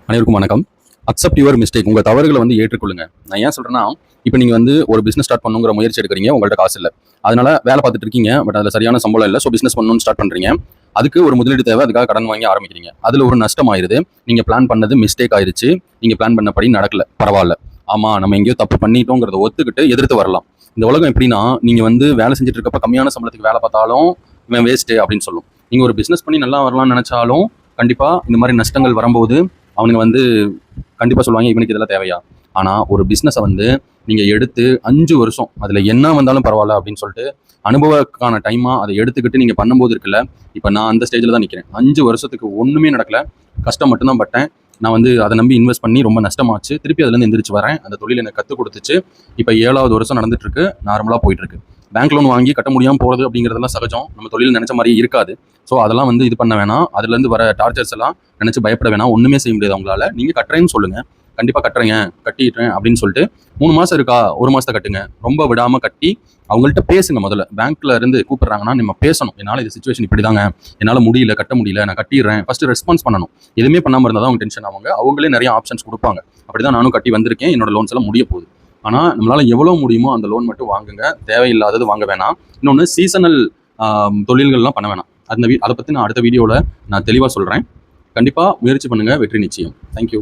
அனைவருக்கும் வணக்கம். Accept your mistake. உங்கள் தவறுகளை வந்து ஏற்றுக்கொள்ளுங்க. நான் ஏன் சொல்கிறேன்னா, இப்போ நீங்கள் வந்து ஒரு பிஸ்னஸ் ஸ்டார்ட் பண்ணுங்கிற முயற்சி எடுக்கிறீங்க, உங்கள்கிட்ட காசு இல்லை. அதனால வேலை பார்த்துட்டு இருக்கீங்க, பட் அதில் சரியான சம்பளம் இல்லை. ஸோ பிஸ்னஸ் பண்ணணும்னு ஸ்டார்ட் பண்ணுறீங்க. அதுக்கு ஒரு முதலீடு தேவை, அதுக்காக கடன் வாங்கி ஆரம்பிக்கிறீங்க. அதில் ஒரு நஷ்டம் ஆயிருது. நீங்கள் பிளான் பண்ணது மிஸ்டேக் ஆயிருச்சு. நீங்கள் பிளான் பண்ணபடி நடக்கல, பரவாயில்ல. ஆமாம், நம்ம எங்கேயோ தப்பு பண்ணிட்டோங்கிறத ஒத்துக்கிட்டு எதிர்த்து வரலாம். இந்த உலகம் எப்படின்னா, நீங்கள் வந்து வேலை செஞ்சுட்டு இருக்கப்ப கம்மியான சம்பளத்துக்கு வேலை பார்த்தாலும் இவன் வேஸ்ட்டு அப்படின்னு சொல்லும். நீங்கள் ஒரு பிஸ்னஸ் பண்ணி நல்லா வரலாம்னு நினச்சாலும் கண்டிப்பாக இந்த மாதிரி நஷ்டங்கள் வரும்போது அவனுங்க வந்து கண்டிப்பாக சொல்லுவாங்க, இவனுக்கு இதெல்லாம் தேவையா? ஆனால் ஒரு பிஸ்னஸை வந்து நீங்கள் எடுத்து 5 வருஷம் அதில் என்ன வந்தாலும் பரவாயில்ல அப்படின்னு சொல்லிட்டு அனுபவக்கான டைமாக அதை எடுத்துக்கிட்டு நீங்கள் பண்ணும்போது இருக்குல்ல, இப்போ நான் அந்த ஸ்டேஜில் தான் நிற்கிறேன். 5 வருஷத்துக்கு ஒன்றுமே நடக்கல, கஷ்டம் மட்டும்தான் பட்டேன். நான் வந்து அதை நம்பி இன்வெஸ்ட் பண்ணி ரொம்ப நஷ்டமாச்சு. திருப்பி அதுலேருந்து எந்திரிச்சு வரேன். அந்த தொழில் எனக்கு கற்றுக் கொடுத்துச்சு. இப்போ 7வது வருஷம் நடந்துட்டு இருக்கு, நார்மலாக போயிட்டு இருக்கு. பேங்க் லோன் வாங்கி கட்ட முடியாமல் போகிறது அப்படிங்கிறதெல்லாம் சகஜம். நம்ம தொழில் நினைச்ச மாதிரியே இருக்காது. ஸோ அதெல்லாம் வந்து இது பண்ண வேணாம். அதுலேருந்து வர டார்ச்சர்ஸ் எல்லாம் நினச்சி பயப்பட வேணாம். ஒன்றுமே செய்ய முடியாது அவங்களால. நீங்கள் கட்டுறேன்னு சொல்லுங்கள், கண்டிப்பாக கட்டுறேங்க, கட்டிடுறேன் அப்படின்னு சொல்லிட்டு 3 மாதம் இருக்கா, 1 மாதத்தை கட்டுங்க. ரொம்ப விடாமல் கட்டி அவங்கள்ட்ட பேசுங்க. முதல்ல பேங்க்ல இருந்து கூப்பிட்றாங்கன்னா நம்ம பேசணும். என்னால் இது சுச்சுவேஷன் இப்படி தாங்க, என்னால் முடியல, கட்ட முடியல, நான் கட்டிடுறேன். ஃபர்ஸ்ட் ரெஸ்பான்ஸ் பண்ணணும். எதுவுமே பண்ணாமல் இருந்தால் தான் அவங்க டென்ஷன் ஆவாங்க. அவங்களே நிறைய ஆப்ஷன்ஸ் கொடுப்பாங்க. அப்படி தான் நானும் கட்டி வந்திருக்கேன். என்னோட லோன்ஸ் எல்லாம் முடிய போகுது. ஆனால் நம்மளால் எவ்வளோ முடியுமோ அந்த லோன் மட்டும் வாங்குங்க. தேவையில்லாதது வாங்க வேணாம். இன்னொன்று, சீசனல் தொழில்கள்லாம் பண்ண வேணாம். அதை பற்றி நான் அடுத்த வீடியோவில் நான் தெளிவாக சொல்கிறேன். கண்டிப்பாக முயற்சி பண்ணுங்கள், வெற்றி நிச்சயம். தேங்க்யூ.